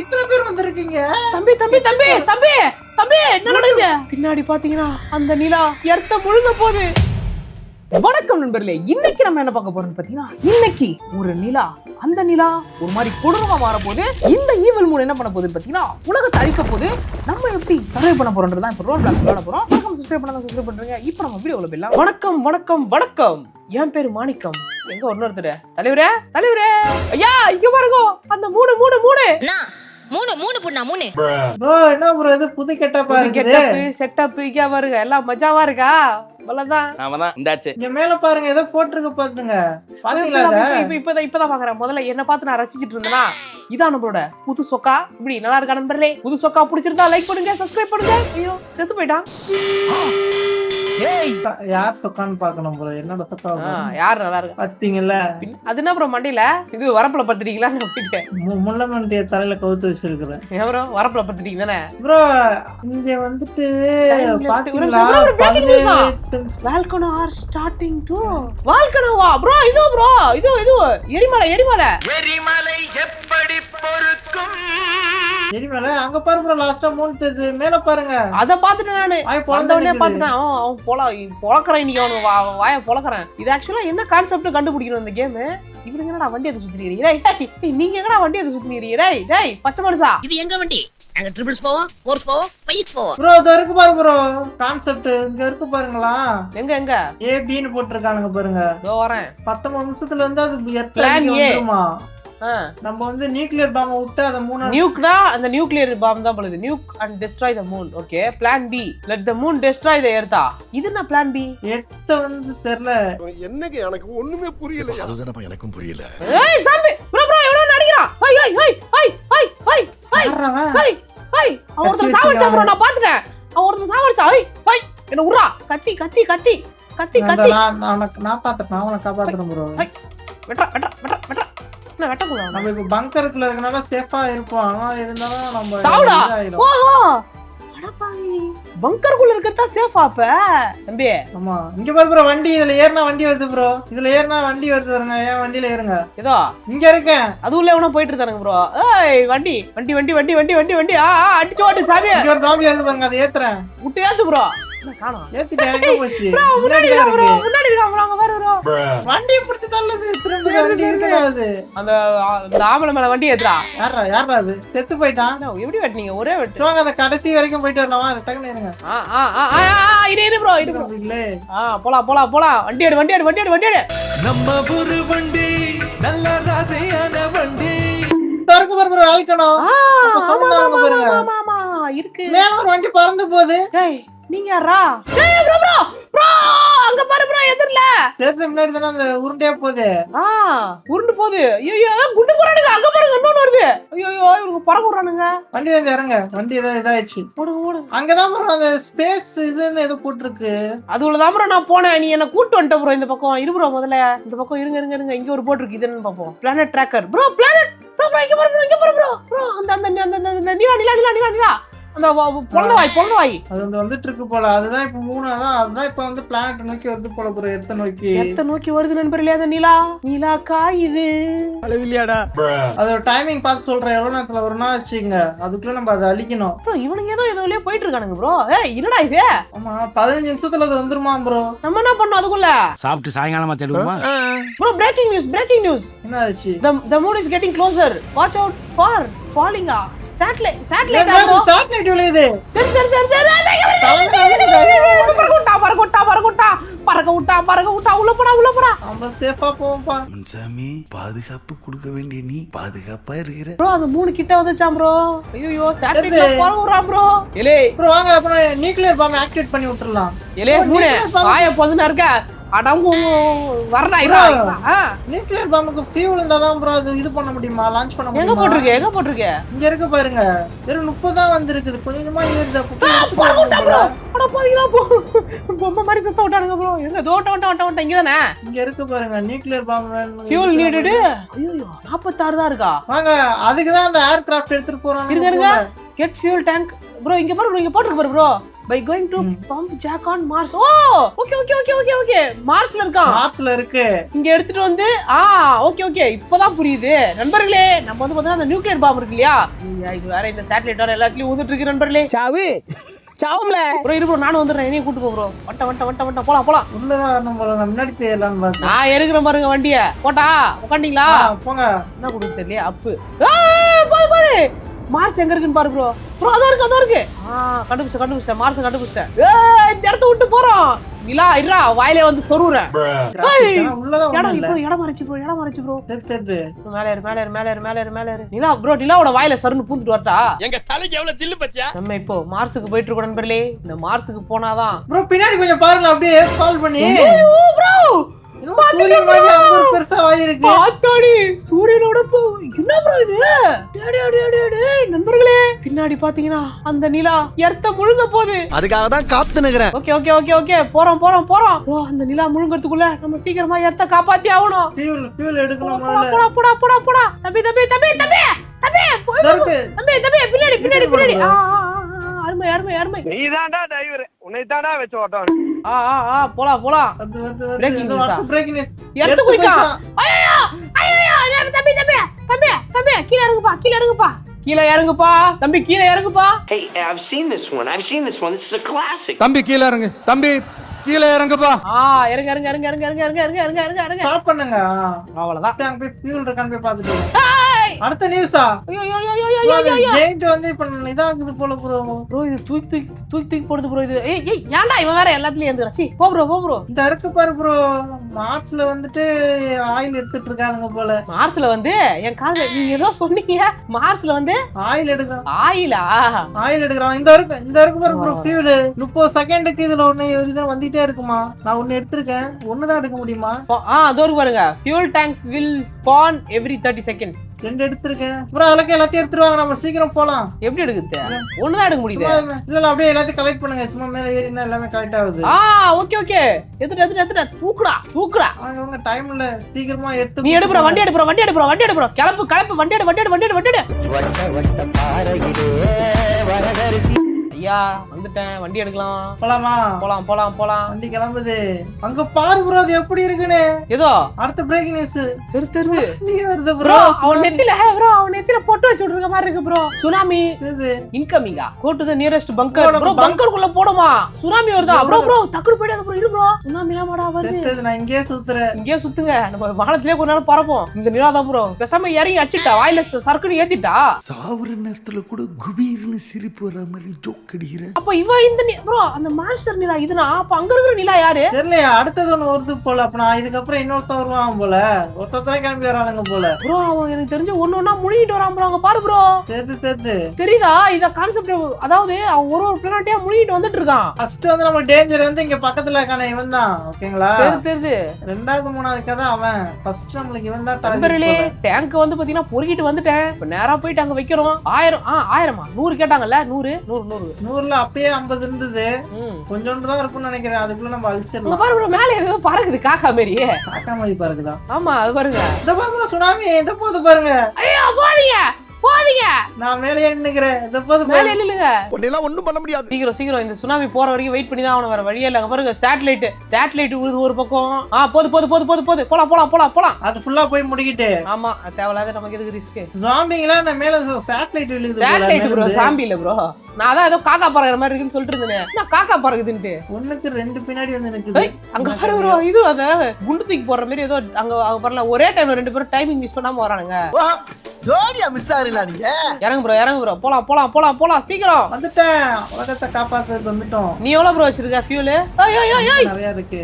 இத்தனை பேர் வந்திருக்கீங்க? தம்பி தம்பி தம்பி தம்பி தம்பி என்ன நடக்குது? பின்னாடி பாத்தீங்கன்னா அந்த நிலா எர்த்த முழுங்க போகுது. வணக்கம் நண்பர்களே, இன்னைக்கு நம்ம என்ன பார்க்க போறோம்னு பாத்தீங்கன்னா, இன்னைக்கு ஒரு நிலா, அந்த நிலா ஒரு மாதிரி கொடூரமா மாற போகுது. இந்த ஈவல் மூணு என்ன பண்ண போகுதுன்னு பாத்தீங்கன்னா, உலகத்தை அழிக்க போகுது. நம்ம எப்படி சர்வை பண்ண போறோம்ன்றதான் இப்ப ரோட் பிளாக்ஸ் விளையாட போறோம். வணக்கம், சப்ஸ்கிரைப் பண்ணாங்க, சப்ஸ்கிரைப் பண்றீங்க. இப்போ நம்ம வீடியோல போயிடலாம். வணக்கம் வணக்கம் வணக்கம், என் பேரு மாணிக்கம். எங்க ஒருத்தர் தலைவரே தலைவரே, ஐயா இங்க பாருங்க, அந்த மூணு மூணு மூணு மூணு புண்ணா மூணு. ப்ரோ என்ன ப்ரோ இது புது கெட்டப்பா இருக்கு? கெட்டப் செட்டப் இங்க பாருங்க, எல்லாம் மஜாவா இருக்கா? அவ்வளவுதான். அவதான் இந்தாச்சு. இங்க மேல பாருங்க, ஏதோ போட்டுருக்கு பாத்துங்க. பாத்தீங்களா அத? இப்பதான் பாக்குறேன். முதல்ல என்ன பார்த்து நான் ரசிச்சிட்டு இருந்தேனா, இதான் நம்மளோட புது சொக்கா. இப்படி நல்லா இருக்கா நண்பர்களே? புது சொக்கா பிடிச்சிருந்தா லைக் பண்ணுங்க, சப்ஸ்கிரைப் பண்ணுங்க. ஐயோ செத்து போயிட்டான். ஏய் யார் சொக்கான்னு பார்க்கணும் ப்ரோ. என்னோட சொக்கா யார் நல்லா இருக்கா பாத்தீங்கல்ல? அது என்ன ப்ரோ மண்டையில இது வரப்புல படுத்துட்டீங்களா? முள்ளமண்டிய தலையில கவுத்து வச்சிருக்கிறேன். ப்ரோ வரப்புல படுத்துட்டீங்க தானே ப்ரோ? இங்க வந்துட்டு பாத்தீங்களா, வால்கனோ ஆர் ஸ்டார்டிங் டு வால்கனோவா ப்ரோ? இது ப்ரோ இது எரிமலை எரிமலை எரிமலை எப்படி பொறுக்கும்? எரிமலை அங்க பாரு ப்ரோ, லாஸ்டா மூணு தெரியுது. மேல பாருங்க, அத பாத்துட்டேன் நானு. வந்தவனே பாத்துட்டேன். அவன் பொளக்கறான் இன்னைக்கு. அவன் வாய பொளக்கறான். இது ஆக்சுவலா என்ன கான்செப்ட் கண்டுபிடிக்கணும் இந்த கேம். இவனுங்க என்னடா வண்டி எது சுத்தினீங்க? டேய் நீங்க எங்கடா வண்டி எது சுத்தினீங்க? டேய் டேய் பச்சை மனுஷா, இது எங்க வண்டி? அங்க ட்ரிபிள்ஸ் போவோம், ஃபோர்ஸ் போவோம், ஃபைவ்ஸ் போவோம். ப்ரோ இது இருக்கு பாரு ப்ரோ, கான்செப்ட் இங்க இருக்கு பாருங்களா. எங்க எங்க ஏ பி ன்னு போட்டுருக்கானுங்க பாருங்க. இதோ வரேன். 19 நிமிஷத்துல வந்து அது Plan A. வந்துருமா? நம்ம வந்து நியூக்ளியர் பாம்ப விட்டு அத மூணு நியூக்னா அந்த நியூக்ளியர் பாம் தான் போடுது. Nuke and destroy the moon. Okay, plan B, let the moon destroy the earth. இது என்ன பிளான் பி? எர்த் வந்து தெரியல. என்னங்க எனக்கு ஒண்ணுமே புரியல. அதுதானப்பா எனக்கும் புரியல. ஏய் சாம்பி ப்ரோ எவனோ நடிக்கிறான். Hi hi hi hi hi hi hi hi hi. அவர்த சாவடிச்சா ப்ரோ, நான் பாத்துட்டேன். அவர்த சாவடிச்சா. ஹை ஹை என்ன உறா கத்தி கத்தி கத்தி கத்தி கத்தி. நான் பாத்துட்டேன். நான் உன்னை காப்பாத்துறேன் ப்ரோ. ஹை வெட்றா வெட்றா வெட்றா வெட்றா. நான் வெட்ட கூடாது. நம்ம இப்ப பங்கருக்குள்ள இருக்கனால சேஃபா இருப்போம். ஆனா இருந்தாலும் நம்ம சாவுடா. ஓஹோ அடப்பாவி, பங்கருக்குள்ள இருக்கறதா சேஃபா அப்ப தம்பி? ஆமா. இங்க பாரு ப்ரோ, வண்டி இதுல ஏறினா வண்டி வருது ப்ரோ. இதுல ஏறினா வண்டி வருது பாருங்க. ஏன் வண்டியில ஏறுங்க. ஏதோ இங்க இருக்கேன். அதுக்குள்ள எவனோ போயிட்டு இருக்கானுங்க ப்ரோ. ஏய் வண்டி வண்டி வண்டி வண்டி வண்டி வண்டி வண்டி அடிச்சு ஓட்டு சாமி. இங்க ஒரு சாமி வருது பாருங்க, அதை ஏத்துறேன். விட்டு ஏத்து ப்ரோ. காணோம். ஏத்திட்டேன். எங்க போச்சு? முன்னாடி இருக்கா ப்ரோ, முன்னாடி இருக்கா ப்ரோ. அங்க பாரு ப்ரோ, வண்டி பிடிச்சு தள்ளுது. திரும்ப வண்டி இருக்காது. அந்த ஆம்பளை மேல வண்டி ஏத்துறா. யாரா அது? செத்து போயிட்டான். எப்படி வெட்டினீங்க? ஒரே வெட்டு. வாங்க அந்த கடைசி வரைக்கும் போயிட்டு வரலாமா? டக்குனு இருங்க. இரு ப்ரோ இரு ப்ரோ. போலாம் போலாம் போலாம். வண்டி எடு வண்டி எடு வண்டி எடு வண்டி எடு. நம்ம ஒரு வண்டி நல்ல ராசையான வண்டி. தரக்கு பாரு ப்ரோ, ஆல்கணும். ஆமா ஆமா இருக்கு. மேல ஒரு வண்டி பறந்து போகுது. டேய் நீங்க யாரா? டேய் ப்ரோ ப்ரோ ப்ரோ அங்க பாரு ப்ரோ, எதிரல தேர்ல முன்னாடி தான அந்த உருண்டையா போகுது. உருண்டு போகுது. ஐயோ குண்டு போறானுங்க. அங்க பாருங்க இன்னொன்னு வருது. ஐயோ இவங்க பறக்க விடுறானுங்க. வண்டி வந்து இறங்க. வண்டி இதாயிடுச்சு. ஓடுங்க ஓடுங்க. அங்கதான் ப்ரோ அந்த ஸ்பேஸ் இதுன்னு ஏதோ போட்டுருக்கு. அதுலதான் ப்ரோ நான் போனேன். நீ என்ன கூட்டு வந்துட்ட ப்ரோ. இந்த பக்கம் இரு ப்ரோ. முதல்ல இந்த பக்கம் இருங்க இருங்க இருங்க. இங்க ஒரு போட்டுருக்கு. இது என்னன்னு பாப்போம். Planet tracker bro. Planet bro இங்க பாரு ப்ரோ, இங்க பாரு ப்ரோ. ப்ரோ அந்த அந்த அந்த நிலா நிலா நிலா நிலா நிலா அந்த பொளந்த வாய் அது வந்து வந்துட்டு இருக்கு போல. அதுதான் இப்ப மூணாதான். அதுதான் இப்ப வந்து பிளானட் நோக்கி வருது போல ப்ரோ. எர்த்த நோக்கி வருது நண்பர்களே. அந்த நிலா நிலா காயுது. அளவில்லையாடா. அதோட டைமிங் பார்த்து சொல்றேன். எவ்வளவு நேரத்துல ஒரு நாள் வச்சுங்க. அதுக்குள்ள நம்ம அதை அழிக்கணும். ப்ரோ இவனுங்க ஏதோலயே போயிட்டு இருக்கானுங்க ப்ரோ. ஏய் என்னடா இது? ஆமா 15 நிமிஷத்துல அது வந்துருமா ப்ரோ? நம்ம என்ன பண்ணோம் அதுக்குள்ள? சாப்பிட்டு சாயங்காலமா தேடுவோமா ப்ரோ? Breaking news. என்ன ஆச்சு? the moon is getting closer. watch out for falling satellite விழுது. பறக்க விட்டா உள்ள போடா. நம்ம சேஃபா போவோம்பா. சாமி பாதுகாப்பு கொடுக்க வேண்டிய நீ பாதுகாப்பா இருக்கிற. ப்ரோ அந்த 3 கிட்ட வந்துச்சாம் ப்ரோ. ஐயோ சேட்டலைட்ல பறக்க விடுறான் ப்ரோ. எலே ப்ரோ வாங்க அப்புறம் நியூக்ளியர் பாம் ஆக்டிவேட் பண்ணி விட்டுறலாம். எலே மூணு வாய பொதுனா இருக்க. அடங்கு வரடா இரா. நியூக்ளியர் பாம்புக்கு ஃபியூல் இருந்தா தான் ப்ரோ அது இது பண்ண முடியுமா? லான்ச் பண்ண முடியுமா? எங்க போட்டுருக்கு? இங்க இருக்கு பாருங்க. வெறும் 30 தான் வந்திருக்குது. கொஞ்சமா ஏறுதா. பறக்க விட்டா ப்ரோ. அட பாவிங்களா போ. பொம்மை மாதிரி சுத்த விட்டானுங்க ப்ரோ. எங்க தோட்ட இங்க தானே. இங்க இருக்கு பாருங்க நியூக்ளியர் பாம். Fuel needed. ஐயோ 46 தான் இருக்கா. வாங்க அதுக்கு தான் அந்த ஏர்கிராஃப்ட் எடுத்துட்டு போறாங்க. இருங்க கெட் ஃபியூல் டேங்க் ப்ரோ. இங்க பாரு ப்ரோ, இங்க போட்டுருக்கு பாரு bro. By going to pump jack on Mars. Oh okay okay okay okay okay மார்ஸ்ல இருக்கான். மார்ஸ்ல இருக்கு. இங்க எடுத்துட்டு வந்து ஓகே ஓகே இப்பதான் புரியுது நண்பர்களே. நம்ம வந்து பாத்தீங்கன்னா அந்த நியூக்ளியர் பாம்பு இருக்கு இல்லையா, இது வேற இந்த சேட்டலைட்டோட எல்லாத்துலயும் ஊந்துட்டு இருக்கு நண்பர்களே. சாவு சாவும்ல ப்ரோ இரு ப்ரோ, நானும் வந்துடுறேன், என்னையும் கூட்டு போ ப்ரோ. வட்ட போலாம். உள்ள நம்ம முன்னாடி போயிடலாம் பாத்து. நான் எடுக்கிறேன் பாருங்க வண்டிய. போட்டா உட்காந்தீங்களா? போங்க. என்ன கொடுக்க தெரியல அப்பு. பாரு மார்ஸ் எங்க இருக்குன்னு பாரு ப்ரோ. ப்ரோ அதோ இருக்கு. கண்டுபிடிச்சேன் மார்ஸ் கண்டுபிடிச்சேன். இந்த இடத்த விட்டு போறோம். நிலா இருடா, வாயிலே வந்து சொருறேன். இடம் மறைச்சு ப்ரோ. மேல ஏறு. நிலா ப்ரோ, நிலாவோட வாயில சருன்னு பூந்துட்டு வரட்டா? எங்க தலைக்கு எவ்வளவு தில்லு பத்தியா? நம்ம இப்போ மார்ஸுக்கு போயிட்டு இருக்கோம் நண்பர்களே. இந்த மார்ஸுக்கு போனாதான் ப்ரோ பின்னாடி கொஞ்சம் பாருங்க, அப்படியே ஸ்கால் பண்ணி. ப்ரோ சூரியன் மாதிரி அங்க ஒரு பெருசா வாய் இருக்கு. ஆத்தாடி சூரியனோட என்ன ப்ரோ இது? நண்பர்களே பின்னாடி பாத்தீங்கன்னா அந்த நிலா எர்த்த முழுங்க போகுது. அதுக்காக தான் காத்து நிக்கிறேன். ஓகே ஓகே ஓகே ஓகே போறோம். ப்ரோ அந்த நிலா முழுங்கறதுக்குள்ள நம்ம சீக்கிரமா எர்த்த காப்பாத்தி ஆவணும். ஃபியூல் எடுக்கணும். போடா. தம்பி பின்னாடி. அருமை. நீதான்டா டிரைவர், உன்னை தான்டா வெச்சு ஓட்டணும். போலாம். பிரேக்கிங் எர்த்த குயிக்கா. ஐயோ தம்பி கீழ இறங்குப்பா. தம்பி கீழ இறங்குப்பா. Hey, I've seen this one. This is a classic. தம்பி கீழ இறங்கு. தம்பி கீழ இறங்குப்பா. இறங்க. ஸ்டாப் பண்ணுங்க. அவ்வளவுதான். அங்க போய் ஃபியூல் இருக்கான்னு போய் பாத்துட்டு. அடுத்த நியூஸா? ஜெயிண்ட் வந்து இப்ப இதாகுது போல ப்ரோ. இது தூக்கி போடுது ப்ரோ. இது ஏன்டா இவன் வேற எல்லாத்துலயும் ஏந்துறாச்சி. போ ப்ரோ. இந்த இருக்கு பாரு ப்ரோ, மார்ஸ்ல வந்துட்டு ஆயில் எடுத்துட்டு இருக்கானுங்க போல. மார்ஸ்ல வந்து என் காதுல நீங்க ஏதோ சொன்னீங்க. மார்ஸ்ல வந்து ஆயில் எடுக்கறான். ஆயில் எடுக்கறான். இந்த இருக்கு பாரு ப்ரோ ஃபியூல். 30 செகண்டுக்கு இதுல ஒண்ணு வந்துட்டே இருக்குமா? நான் ஒண்ணு எடுத்துர்க்கேன். ஒண்ணுதான் எடுக்க முடியுமா? அதோ இருக்கு பாருங்க. fuel tanks will spawn every 30 seconds. ரெண்டு எடுத்துர்க்கேன் ப்ரோ. அதுக்கு எல்லாத்தையும் எடுத்துருவாங்க, நம்ம சீக்கிரம் போலாம். எப்படி எடுக்குது? ஒண்ணுதான் எடுக்க முடியுது. இல்ல அப்படியே எல்லாத்தையும் கலெக்ட் பண்ணுங்க. சும்மா மேல ஏறினா எல்லாமே கலெக்ட் ஆகுது. ஓகே எடுத்துடா. தூக்குடா. அவங்க டைம் இல்ல, சீக்கிரமா எடுத்து. நீ எடுப்புற வண்டி எடுப்புற. கிளப்பு வண்டி எடு. ஐயா வந்துட்டேன், வண்டி எடுக்கலாம். போலாம். வண்டி கிளம்புது. அங்க பாரு ப்ரோ, அது எப்படி இருக்குன்னு. ஏதோ அடுத்த பிரேக்கிங் நியூஸ் தெரியுது. நீ வருது ப்ரோ. அவன் நெத்தில போட்டு வச்சு விட்டுருக்க மாதிரி இருக்கு ப்ரோ. சுனாமி இன்கமிங்கா. Go to the nearest bunker. Bro பங்கருக்குள்ள போடுமா? சுனாமி வருதா? ப்ரோ டக்குனு போயிடாத ப்ரோ. இரு ப்ரோ, சுனாமி எல்லாம் வருது. நான் இங்கேயே சுத்துறேன். இங்கேயே சுத்துங்க. நம்ம வானத்திலே கொஞ்ச நேரம் பறப்போம். இந்த நிலாதான் ப்ரோ. பேசாம இறங்கி அடிச்சிட்டா, வாயில சர்க்குன்னு ஏத்திட்டா. சாவுற நேரத்துல கூட குபீர்னு சிரிப்பு வர மாதிரி ஜோக் அடிக்கிறேன். அப்ப இவ இந்த ப்ரோ அந்த மான்ஸ்டர் நிலா இதுனா, அப்ப அங்க இருக்கிற நிலா யாரு? தெரியலையா? அடுத்தது ஒண்ணு வருது போல. அப்ப நான் இதுக்கப்புறம் இன்னொருத்தன் வருவான் போல. ஒருத்தன் கிளம்பி வரானுங்க போல ப்ரோ. அவன் எனக்கு தெரிஞ்சு ஒன்னொன்னா முழுகிட்டு வரான் ப்ரோ. அங்க பாரு ப்ரோ. தெரியுதா இத கான்செப்ட்? அதாவது அவன் ஒரு பிளானட்டியா முழுகிட்டு வந்துட்டு இருக்கான். ஃபர்ஸ்ட் வந்து நம்ம டேஞ்சர் வந்து இங்க பக்கத்துல இருக்கானே இவன் தான். ஓகேங்களா? தெரியுது. ரெண்டாவது மூணாவது கதை அவன். ஃபர்ஸ்ட் நம்மளுக்கு இவன் தான் நண்பர்களே. டேங்க் வந்து பாத்தீங்கன்னா பொறுக்கிட்டு வந்துட்டேன். இப்ப நேரா போயிட்டு அங்க வைக்கிறோம். 1000 100 கேட்டாங்கல்ல. 100ல அப்பயே 50 இருந்தது. கொஞ்சோண்டு தான் இருக்கும்னு நினைக்கிறேன். அதுக்குள்ள நம்ம அழிச்சிடலாம். பாரு ப்ரோ, மேல ஏதோ பறக்குது காக்கா மாதிரி. காக்கா மாதிரி பறக்குதா? ஆமா அது பாருங்க. இந்த பாருங்க சுனாமி. இந்த போது பாருங்க. ஐயோ போதீங்க. நான் மேலே நிக்கிறேன். இந்த போது மேல இல்லங்க. ஒண்ணெல்லாம் ஒண்ணும் பண்ண முடியாது. சீக்கிரம் இந்த சுனாமி போற வரைக்கும் வெயிட் பண்ணி தான் அவன வேற வழியே இல்ல. பாருங்க சேட்டலைட் விழுது ஒரு பக்கம். போது போலாம். அது ஃபுல்லா போய் முடிக்கிட்டு. ஆமா தேவலாத நமக்கு எதுக்கு ரிஸ்க்? ஜாம்பிங்களா நான் மேல சேட்டலைட் விழுது. சேட்டலைட் ப்ரோ, ஜாம்பி இல்ல ப்ரோ. நான் அதான் ஏதோ காக்கா பறக்குற மாதிரி இருக்குன்னு சொல்லிட்டு இருந்தேன். நான் காக்கா பறக்குதுன்னு ஒண்ணுக்கு ரெண்டு பின்னாடி வந்து நிக்குது. அங்க பாரு ப்ரோ. இது அத குண்டு தூக்கி போற மாதிரி ஏதோ அங்க பரல. ஒரே டைம்ல ரெண்டு பேரும் டைமிங் மிஸ் பண்ணாம வரானுங்க. ஜோடியா மிஸ் ஆறீங்களா நீங்க? இறங்கு ப்ரோ. போலாம் சீக்கிரம். வந்துட்டேன். உலகத்தை காப்பாத்துறதுக்கு வந்துட்டோம். நீ எவ்வளவு ப்ரோ வச்சிருக்க ஃபியூல்? நிறைய இருக்கு.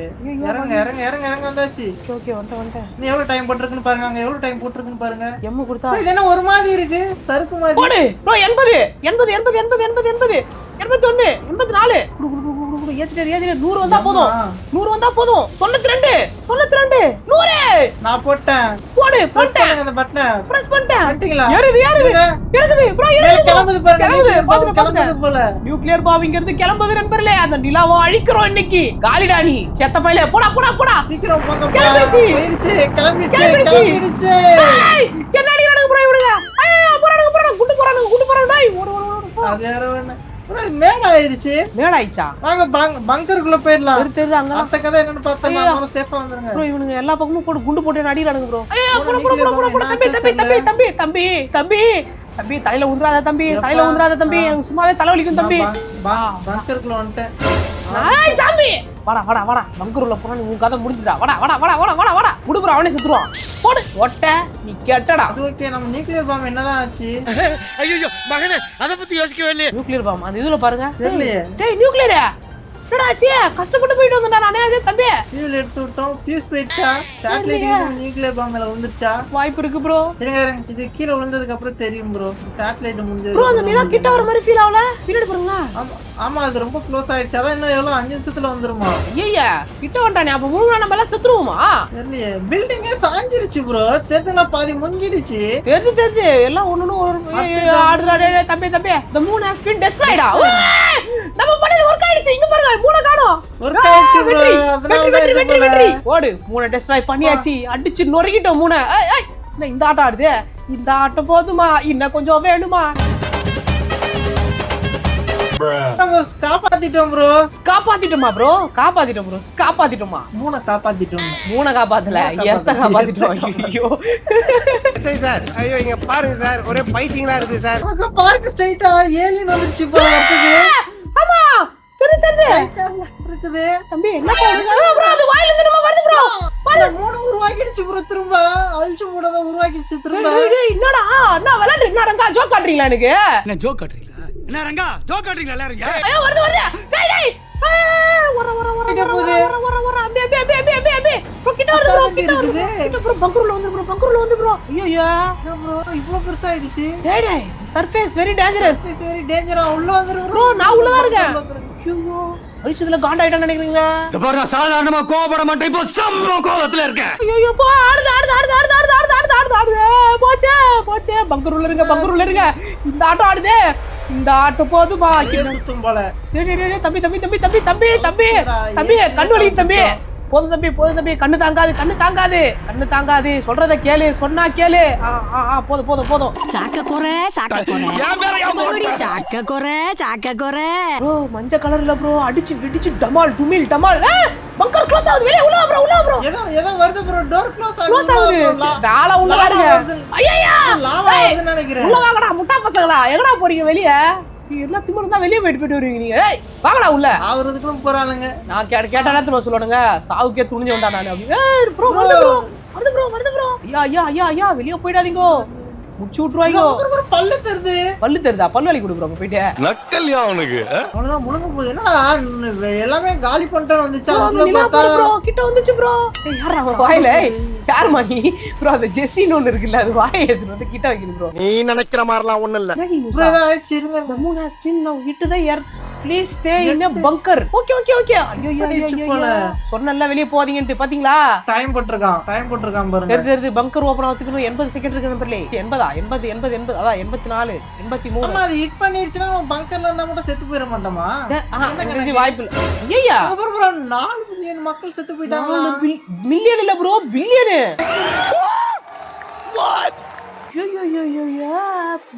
இறங்க வந்தாச்சு. ஓகே வந்துட்டேன். நீ எவ்வளவு டைம் போட்டுருக்குன்னு பாருங்க. அங்க எவ்வளவு டைம் போட்டுருக்குன்னு பாருங்க. எம்ம கொடுத்தா இது என்ன ஒரு மாதிரி இருக்கு? சறுக்கு மாதிரி. போடு ப்ரோ. 80 81 84 ஏத்திட்டே 100 வந்தா போதும். 92 100 நான் போட்டேன். போட்டேன். அந்த பட்டனை பிரஸ் பண்ணிட்டேன். பண்ணிட்டீங்களா? ஏறுது ப்ரோ. கிளம்புது பாருங்க. கிளம்புது போல. நியூக்ளியர் பாம்பிங்கிறது கிளம்புது நண்பர்களே. அந்த நிலாவை அழிக்கிறோம் இன்னைக்கு. காலிடா நீ செத்த பையலே. போடா. சீக்கிரம் போங்க. கிளம்பிடுச்சு. என்னடி நடக்குது ப்ரோ? இவனுங்க ஐயோ போறானுங்க. குண்டு போறானுங்க. டேய் ஓடு. அது யாரோ என்ன bro மேட ஆயிடுச்சு. மேடாயிச்சா வாங்க பங்கருக்குள்ள போயிடலாம். தெரியுது அங்க அந்த கதை என்னன்னு பார்த்தா நாம சேஃபா வந்துருங்க. ப்ரோ இவனுங்க எல்லா பக்கமும் போட்டு குண்டு போட்டு அடிறானுங்க ப்ரோ. ஐயோ போட தம்பி தலையில உந்துறாத தம்பி எனக்கு சும்மாவே தலைவலிக்கும் தம்பி. பங்கருக்குள்ள வந்துட்டேன். ஏய் சாம்பி வாடா பங்கருக்குள்ள போனா உன் கதை முடிஞ்சுடா. வாடா குடு ப்ரோ அவனே செத்துருவான். போடு ஒட்ட நீ கேட்டடா. அது ஓகே நம்ம நியூக்ளியர் பாம் என்னதான் ஆச்சு? ஐயோ மகனே அத பத்தி யோசிக்கவே இல்லையே. நியூக்ளியர் பாம் அந்த இதுல பாருங்க. தெரியலையே. டேய் நியூக்ளியர் என்னடா ஆச்சு? கஷ்டப்பட்டு போயிட்டு வந்தடா நானே. அதே தம்பி ஃபியூல் எடுத்து விட்டோம். ஃபியூஸ் போயிடுச்சா? சேட்டலைட் நியூக்ளியர் பாம் மேல வந்துருச்சா? வாய்ப்பு இருக்கு ப்ரோ. இருங்க இது கீழ விழுந்ததுக்கு அப்புறம் தெரியும் ப்ரோ. சேட்டலைட் முடிஞ்சது. ப்ரோ அந்த நிலா கிட்ட வர மாதிரி ஃபீல் ஆவல. பின்னாடி பாருங்க. ஆமா அது ரொம்ப க்ளோஸ் ஆயிடுச்சு. அதான் இன்னும் எவ்வளவு 5 நிமிஷத்துல வந்துருமா? ஐயா கிட்ட வந்தானே அப்ப முழுவா நம்ம எல்லாம் செத்துருவோமா? தெரியலையே. பில்டிங்கே சாஞ்சிருச்சு ப்ரோ. தெருல பாதி முங்கிடுச்சு. தெரிஞ்சு எல்லாம் ஒண்ணு ஒரு ஆடுறாடே தம்பி the moon has been destroyed. நம்ம பண்ணது வர்க் ஆயிடுச்சு. இங்க பாருங்க மூணை காணோம். ஒர்க் ஆயிடுச்சு ப்ரோ. வெற்றி ஓடு மூணை டெஸ்ட்ராய் பண்ணியாச்சு. அடிச்சு நொறுக்கிட்டோம் மூணை. ஏய் இந்த ஆட்டம் ஆடுது. இந்த ஆட்டம் போதுமா இன்னும் கொஞ்சம் வேணுமா? நம்ம காப்பாத்திட்டோம் ப்ரோ. காப்பாத்திட்டோமா? மூணை காப்பாத்திட்டோம். மூணை காப்பாத்தல எத்த காப்பாத்திட்டோம். ஐயோ சரி சார் ஐயோ இங்க பாருங்க சார் ஒரே பைத்தியங்களா இருக்கு சார். அங்க பாருங்க ஸ்ட்ரைட்டா ஏலியன் வந்துச்சு ப்ரோ. வரதுக்கு ஆமா தெரியுது இருக்குது. தம்பி என்ன பண்ணுங்க ப்ரோ? அது வாயில இருந்து நம்ம வருது ப்ரோ. பாரு மூணு உருவாக்கிடுச்சு ப்ரோ. திரும்ப அழிச்சு மூணத உருவாக்கிடுச்சு திரும்ப. என்னடா நான் விளையாண்டு என்ன ரங்கா ஜோக் காட்றீங்களா எனக்கு? என்ன ஜோக் காட்டுறீங்களா? என்ன ரங்கா ஜோக் காட்டுறீங்களா எல்லாரும்? ஐயோ வருது டேய் டேய் வர அம்பி ப்ரோ கிட்ட வருது ப்ரோ பங்கருல வந்து ப்ரோ ஐயோ ப்ரோ இவ்ளோ பெருசா ஆயிடுச்சு. டேய் டேய் சர்ஃபேஸ் வெரி டேஞ்சரஸ். வெரி டேஞ்சரா உள்ள வந்துரு ப்ரோ நான் உள்ள தான் இருக்கேன். ஐயோ அழிச்சதுல காண்ட் ஆயிட்டான்னு நினைக்கிறீங்களா? இந்த பாரு நான் சாதாரணமா கோபப்பட மாட்டேன். இப்போ செம்ம கோவத்துல இருக்கேன். ஐயோ போ ஆடுது போச்சே பங்கருல இருங்க. இந்த ஆட்டம் ஆடுதே. இந்த ஆட்டம் போதுமா? சுத்தும் போல. டேய் தம்பி கண்ணு வலி தம்பி. போதும் தம்பி கண்ணு தாங்காது. சொல்றத கேளு. சொன்னா கேளு. போதும். சாக்க குறை ப்ரோ மஞ்சள் கலர்ல ப்ரோ அடிச்சு விடிச்சு டமால் பங்கர் க்ளோஸ் ஆகுது. வெளிய உள்ள ப்ரோ. ஏதோ வருது ப்ரோ. டோர் க்ளோஸ் ஆகுது. நாளா உள்ள பாருங்க. ஐயா லாவா வருதுன்னு நினைக்கிறேன். உள்ள வாங்கடா முட்டா பசங்களா. எங்கடா போறீங்க வெளிய? எல்லா திமிரும் தான் வெளிய போயிட்டு வருவீங்க நீங்க. ஏய் வாங்கடா உள்ள. அவருதுக்கும் போறானுங்க. நான் கேட்ட நேரத்துல சொல்லுங்க. சாவுக்கே துணிஞ்சு வந்தா நான் அப்படி. ஏய் ப்ரோ வருது ப்ரோ. ஐயா வெளிய போய்டாதீங்க. முச்சு விட்டுருவாங்க. பல்லு தெரியுதா? பல்லு வலி கொடு ப்ரோ. போயிட்டு நக்கல்யா அவனுக்கு அவ்வளவுதான் முழுங்க போகுது. என்னடா எல்லாமே காலி பண்ணிட்டு வந்துச்சு. ப்ரோ கிட்ட வந்துச்சு ப்ரோ. யாரா வாயில யாருமா நீ ப்ரோ? அந்த ஜெஸ்ஸின்னு ஒண்ணு இருக்குல்ல அது வாயை எடுத்து வந்து கிட்ட வைக்கணும் ப்ரோ. நீ நினைக்கிற மாதிரிலாம் ஒண்ணும் இல்ல. The moon has been now hit the earth. Please stay in a bunker. Okay. ஐயோ சொன்னல்ல வெளிய போகாதீங்கன்னு பாத்தீங்களா? டைம் போட்டுருக்கான் பாருங்க. தெரியுது பங்கர் ஓபன் ஆவதுக்கு 80 செகண்ட் இருக்கு நம்பர்ல. 80 அதான் 84 83. அம்மா அது ஹிட் பண்ணிருச்சுனா நம்ம பங்கர்ல இருந்தா மட்டும் செத்து போயிர மாட்டோமா? தெரிஞ்சு வாய்ப்பு இல்ல. ஐயா அப்புறம் ப்ரோ 4 மில்லியன் மக்கள் செத்து போயிட்டாங்க. 4 மில்லியன் இல்ல ப்ரோ பில்லியன். What?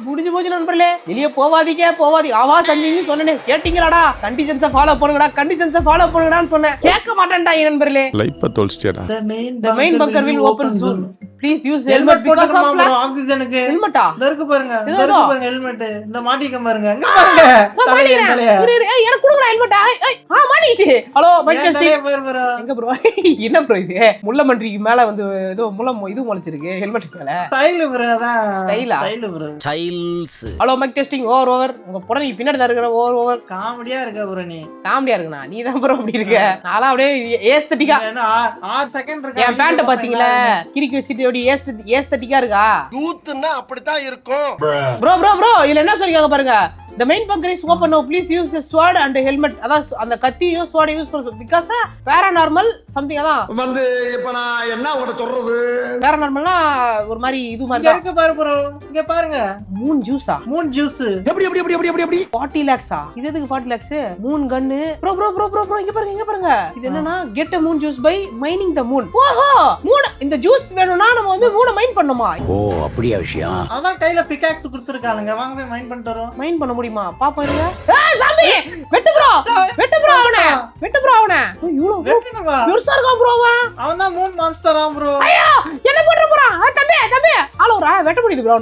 முடிஞ்சு போச்சு நண்பர்களே. வெளிய போவாதீங்க. ஆவா சஞ்சீங்க சொன்னனே கேட்டிங்களாடா? கண்டிஷன்ஸ ஃபாலோ பண்ணுங்கடான்னு சொன்னேன். கேட்க மாட்டேன்டா நண்பர்களே. லைப்ப தோல்ச்சிட்டடா. The main bunker will open soon. Please use helmet because of flag. ஆக்ஸிஜனுக்கு ஹெல்மெட்டா? இருக்கு பாருங்க ஹெல்மெட். இந்த மாட்டிக்க பாருங்க. அங்க பாருங்க. தலைய. ஏய் எனக்கு குடுங்கடா ஹெல்மெட். மாட்டிச்சு. Hello mic testing. எங்க ப்ரோ? என்ன ப்ரோ இது? முள்ள மன்றிக்கு மேல வந்து ஏதோ முள்ளம் இது முளைச்சிருக்கு ஹெல்மெட் மேல. ஸ்டைல் ப்ரோ அதான். ஸ்டைலா? Styles. Hello mic testing over. உங்க புட நீ பின்னாடி தான் இருக்கற ஓவர். காமெடியா இருக்க ப்ரோ நீ. காமெடியா இருக்கனா? நீ தான் ப்ரோ அப்படி இருக்க. நான்லாம் அப்படியே ஏஸ்தட்டிக்கா. 6 செகண்ட் இருக்கு. என் பேண்ட் பாத்தீங்களா? கிறுக்கி வச்சிட்டு அப்படியே ஏஸ்தட்டிக்கா இருக்கா? யூத்னா அப்படிதான் இருக்கும். ப்ரோ இதுல என்ன சொல்லிருக்காங்க பாருங்க. The main bunker is open now. Please use a sword and a helmet. அதான் அந்த கத்தியும் sword யூஸ் பண்ணு. because paranormal something அதான். வந்து இப்ப நான் என்ன உட சொல்றது? paranormalனா ஒரு மாதிரி இது மாதிரி இங்க இருக்கு பாரு ப்ரோ. இங்க பாருங்க. மூன் ஜூஸா? Moon juice. எப்படி 40 lakhsா? இது எதுக்கு 40 lakhs? மூன் கன். ப்ரோ இங்க பாருங்க. இது என்னன்னா get a moon juice by mining the moon. ஓஹோ மூன் இந்த ஜூஸ் வேணும்னா நம்ம வந்து மூனை மைன் பண்ணனுமா? ஓ அப்படியே விஷயம். அதான் கையில பிகாக்ஸ் கொடுத்திருக்காங்க. வாங்க போய் மைன் பண்ணிட்டு வரோம். மைன் பண்ண முடியுமா? பாப்போம் இருங்க. தம்பி வெட்டு ப்ரோ அவனை வெட்டு ப்ரோ அவனை இவ்வளவு வெட்டணுமா? பெருசா இருக்கான் ப்ரோ அவன் தான் மூன் மான்ஸ்டராம் ப்ரோ. ஐயோ என்ன போட்ற போறான் தம்பி ஆளோரா வெட்ட முடியுது ப்ரோ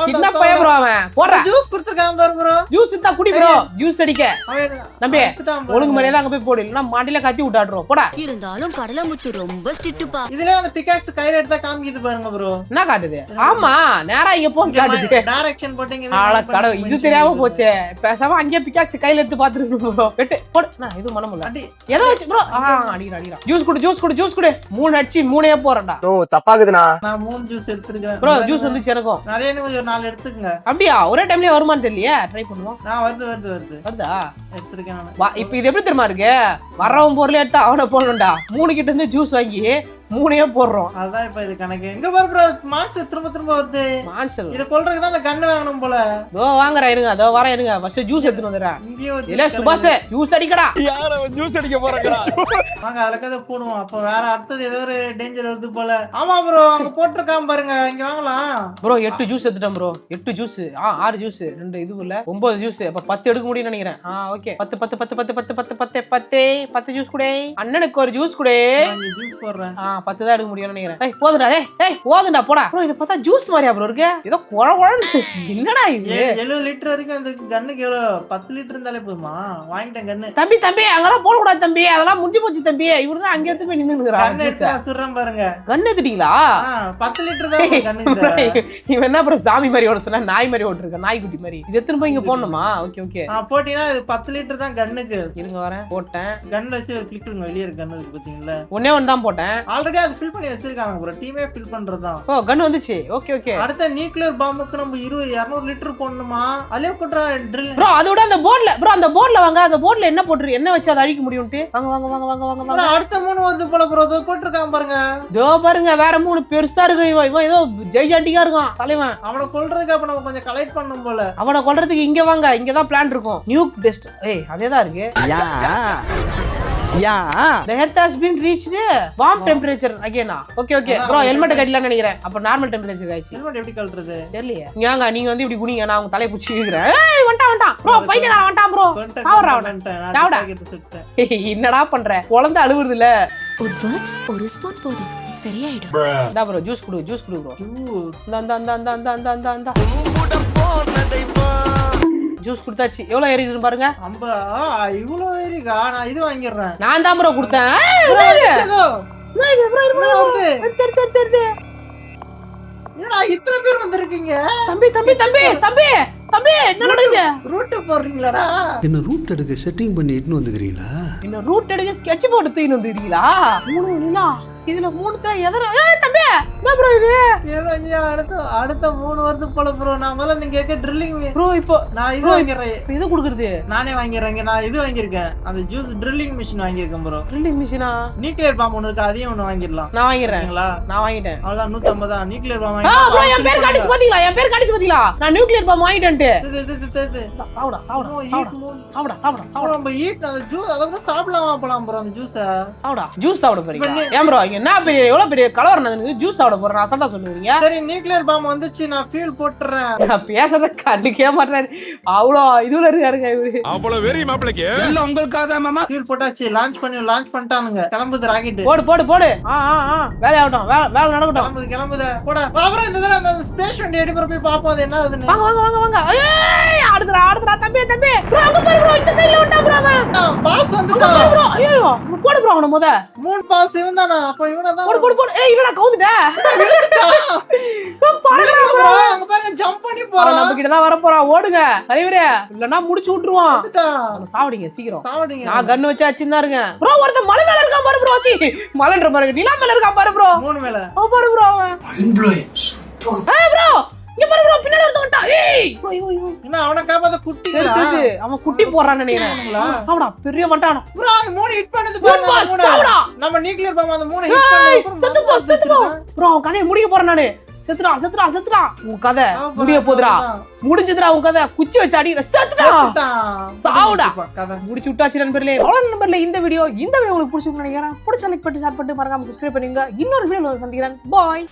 சின்ன பையன் ப்ரோ அவன் போடுற ஜூஸ் குடுத்துருக்கான் பாரு ப்ரோ. ஜூஸ் இந்தா குடி ப்ரோ ஜூஸ் அடிக்க அவன் தம்பி எடுத்துட்டான் bro. ஒழுங்கு மரியாதை அங்க போய் போடு இல்லனா மாடியில கத்தி விட்டாடுறோம் போடா இருந்தாலும் கடலமுத்து ரொம்ப ஸ்ட்ரிக்ட்டுப்பா. இதுல அந்த பிகாக்ஸ் கையில எடுத்தா காமிக்குது பாருங்க ப்ரோ. என்ன காட்டுது ஆமா நேரா இங்க போன்னு காட்டுது டைரக்ஷன் போட்டீங்க. ஆள கடவுள் இது தெரியாம போச்சே பேசாம அங்கே பிகாக்ஸ் கையில எடுத்து பாத்துட்டு ப்ரோ வெட்டு போடு நான் இது மனம் இல்ல அடி. ஏதோ வச்சு ப்ரோ அடிடா ஜூஸ் குடு 3 அடிச்சு 3ஏ போறடா ஓ தப்பாகுதுண்ணா. நான் மூணு ஜூஸ் எடுத்துருக்கேன் ப்ரோ ஜூஸ் வந்துச்சு எனக்கும் நிறைய கொஞ்சம் 4 எடுத்துக்கங்க. அப்படியா ஒரே டைம்லயே வருமான்னு தெரியலையே ட்ரை பண்ணுவோம் நான் வருது வருதா எடுத்துருக்கேன் நான். வா இப்போ இது எப்படி தெரியுமா இருக்கு வர்றவன் பொருளை எடுத்து அவனை போடணும்டா 3 கிட்ட இருந்து ஜூஸ் வாங்கி 3ஏ போடுறோம் அதான் இப்ப இது கணக்கு. எங்க பாரு ப்ரோ மான்ஸ்டர் திரும்ப வருது. மான்சல் இத கொல்றதுக்கு தான் அந்த கன்னு வாங்கணும் போல. தோ வாங்குறேன் இருங்க அதோ வரேன் இருங்க ஃபர்ஸ்ட் ஜூஸ் எடுத்துட்டு வந்துடுறேன் இங்கேயும் ஒரு இல்ல juice சுபாஷ் ஜூஸ் அடிக்கடா யார ஜூஸ் அடிக்க போறாங்க? வாங்க அதுலக்கத போடுவோம். அப்ப வேற அடுத்தது ஏதோ ஒரு டேஞ்சர் வருது போல. ஆமா ப்ரோ அங்க போட்டுருக்கான் பாருங்க இங்க வாங்கலாம். ப்ரோ 8 ஜூஸ் எடுத்துட்டேன் ப்ரோ 8 ஜூஸ் 6 ஜூஸ் 2 இது இல்ல 9 ஜூஸ் அப்ப 10 எடுக்க முடியும்னு நினைக்கிறேன் ஓகே 10 ஜூஸ் குடே அண்ணனுக்கு ஒரு ஜூஸ் குடே நான் இங்க ஜூஸ் போடுறேன். 10 தான் எடுக்க முடியும்னு நினைக்கிறேன் ஏய் போதுடா ஏய் போதுடா போடா ப்ரோ இது பார்த்தா ஜூஸ் மாதிரியா ப்ரோ இருக்கு ஏதோ குழகுழன்னு என்னடா இது 70 லிட்டர் வரைக்கும் அந்த கன்னுக்கு எவ்வளவு 10 லிட்டர் இருந்தாலே போதுமா? வாங்கிட்டேன் கன்னு. தம்பி அங்கெல்லாம் போட கூடாது தம்பி அதெல்லாம் முடிஞ்சு போச்சு தம்பி இவரு அங்க எடுத்து போய் நின்னுங்கறான் கன்னு எடுத்து நான் சுடுறேன் பாருங்க. கன் எடுத்துட்டீங்களா 10 லிட்டர் தான் கன்னு. இவன் என்ன ப்ரோ சாமி மாதிரி ஓட சொன்னா நாய் மாதிரி ஓட்டிருக்க நாய்க்குட்டி மாதிரி இது எத்தனை போய் இங்க போடணுமா ஓகே போட்டீங்கன்னா இது 10 லிட்டர் தான் கன்னுக்கு. இருங்க வரேன் போட்டேன் கன்ல வச்சு கிளிக் பண்ணுங்க வெளிய இருக்க கன்னு இருக்கு பாத்தீங்களா? ஒண்ணே ஒன்னு தான் போட்டேன் ஆல்ரெடி அது ஃபில் பண்ணி வச்சிருக்காங்க ப்ரோ. டீமே ஃபில் பண்றதுதான். ஓ கன் வந்துச்சு ஓகே அடுத்த நியூக்ளியர் பாம்புக்கு நம்ம 200 லிட்டர் போடணுமா? அதுலயே கொட்ற ட்ரில். ப்ரோ அதோட அந்த போர்ட்ல வாங்க அந்த போர்ட்ல என்ன போட்டு என்ன வச்சு அதை அழிக்க முடியும்ட்டு வாங்க அடுத்த 3 வருது போல ப்ரோ. இதோ போட்டுருக்கான் பாருங்க. இதோ பாருங்க வேற 3 பெருசா இருக்கு இவன் ஏதோ ஜெய்ஜாண்டிக்கா இருக்கான் தலைவன் அவனை கொல்றதுக்கு அப்ப நம்ம கொஞ்சம் கலெக்ட் பண்ணணும் போல. அவனை கொல்றதுக்கு இங்க வாங்க இங்கதான் பிளான் இருக்கும் நியூக் டெஸ்ட் அதேதான் இருக்கு The earth has been reached warm temperature again okay bro helmet கட்டலன்னு நினைக்கிறேன் அப்ப நார்மல் டெம்பரேச்சர் ஆயிடுச்சு. ஹெல்மெட் எப்படி கழட்டுறது தெரியலையே இங்க நீங்க வந்து இப்படி குனிங்க நான் உங்க தலைய பிடிச்சி இழுக்கிறேன் ஏய் வந்துட்டான் ப்ரோ பைத்தியக்காரன் வந்துட்டான் ப்ரோ சாவறா சாவடா என்னடா பண்ற குழந்தை அழுவுறது இல்ல உட்வர்ட்ஸ் ஒரு ஸ்பூன் போதும் சரியாயிடும். இந்தா ப்ரோ ஜூஸ் குடு ப்ரோ இந்த ஜூஸ் குடுத்தாச்சு எவ்வளவு ஏறிக்குன்னு பாருங்க. இவ்வளவு ஏறிக்கா? நான் இது வாங்கிடுறேன். நான் தான் ப்ரோ கொடுத்தேன். என்னடா இத்தனை பேர் வந்திருக்கீங்க? தம்பி என்ன நடக்குது? ரூட் போடுறீங்களாடா? என்ன ரூட் எடுக்க செட்டிங் பண்ணி இட்டுன்னு வந்துக்கிறீங்களா? என்ன ரூட் எடுக்க ஸ்கெட்ச் போட்டு தூக்கிட்டு வந்துக்கிறீங்களா? 3 நிலா இதுல 3 எதற தம்பி என்ன ப்ரோ இது அடுத்த 3 வருது போல ப்ரோ. நான் முதல்ல நீங்க கேக்க ட்ரில்லிங் ப்ரோ இப்போ நான் இது வாங்கிறேன். இது குடுக்குறது நானே வாங்கிறேன். நான் இது வாங்கியிருக்கேன். அந்த ஜூஸ் ட்ரில்லிங் மிஷின் வாங்கியிருக்கேன் ப்ரோ. ட்ரில்லிங் மிஷினா? நியூக்ளியர் பாம்பு ஒன்னு இருக்கு அதையும் ஒன்னு வாங்கிடலாம். நான் வாங்கிறேன். நான் வாங்கிட்டேன். அவ்வளவுதான் 150 தான் நியூக்ளியர் பாம்பு ப்ரோ என் பேர் காடிச்சு பாத்தீங்களா நான் நியூக்ளியர் பாம்பு வாங்கிட்டேன். சாவுடா நம்ம ஈட் அந்த ஜூஸ் அத சாப்பிடலாமா போலாம் ப்ரோ அந்த ஜூஸ் ஜூஸ் சாப்பிட போறீங்க ஏன் ப்ரோ இங்க என்ன பெரிய எவ்வளவு பெரிய கலவரம் நடந்துது ஜூஸ் சாப்பிட போறேன் அசட்டா சொல்லுவீங்க. சரி நியூக்ளியர் பாம்பு வந்துச்சு நான் ஃபியூல் போட்டுறேன். நான் பேசறத கண்டுக்கவே மாட்டறாரு அவ்வளோ இதுல இருக்காருங்க இவரு அவ்வளவு வெரி மாப்ளக்கு இல்ல உங்களுக்காக தான் மாமா ஃபியூல் போட்டாச்சு லான்ச் பண்ணிட்டானுங்க. கிளம்புது ராக்கெட் போடு வேலை ஆகட்டும் வேலை நடக்கட்டும் கிளம்புது போட அப்புறம் இந்த தடவை அந்த ஸ்பேஸ் வண்டி எடுப்புற போய் பாப்போம் அது என்ன ஆகுதுன்னு. வாங்க ஏய் ஆடுறா தம்பி ப்ரோ அங்க பாரு ப்ரோ இந்த சைடுல வந்துட்டான் ப்ரோ பாஸ் வந்துட்டான் ப்ரோ ஐயோ போடு ப்ரோ அவன முத 3 பாஸ் இவன் தானா? அப்ப இவன தான் போடு ஏய் இல்லடா கவுந்துட்ட பாருடா ப்ரோ அங்க பாருங்க ஜம்ப் பண்ணி போறான். நம்ம கிட்ட தான் வர போறான் ஓடுங்க தலைவரே இல்லனா முடிச்சு விட்டுருவான். சாவடிங்க சீக்கிரம் நான் கன் வச்சு அச்சிந்தா இருங்க ப்ரோ ஒருத்த மலை மேல இருக்கான் பாரு ப்ரோ மலைன்ற பாருங்க நிலா மேல இருக்கான் பாரு ப்ரோ 3 மேல பாரு ப்ரோ அவன் ஏய் ப்ரோ இங்க பாரு ப்ரோ பின்னாடி ஒருத்தன் வந்துட்டான் ஏய் ப்ரோ என்ன அவன காப்பாத குட்டிங்களா? அவன் குட்டி போறான்னு நினைக்கிறேன் சாவுடா பெரிய வண்டானோ ப்ரோ அந்த 3 ஹிட் பண்ணது பாருங்க சாவுடா நம்ம நியூக்ளியர் பாம்பு அந்த 3 ஹிட் பண்ணது செத்து போ ப்ரோ அவன் கதையை முடிக்க போறேன் நானு செத்துடா உன் கதை முடிய போதுடா முடிஞ்சதுடா உன் கதை குச்சி வச்சு அடிக்கிற செத்துடா சாவுடா முடிச்சு விட்டாச்சு நண்பர்களே அவ்வளவு நண்பர்களே இந்த வீடியோ உங்களுக்கு பிடிச்சிருக்குன்னு நினைக்கிறேன் பிடிச்ச லைக் பண்ணி ஷேர் பண்ணிட்டு மறக்காம சப்ஸ்கிரைப் பண்ணுங்க இன்னொரு வீடியோல சந்திக்கிறேன் பாய்.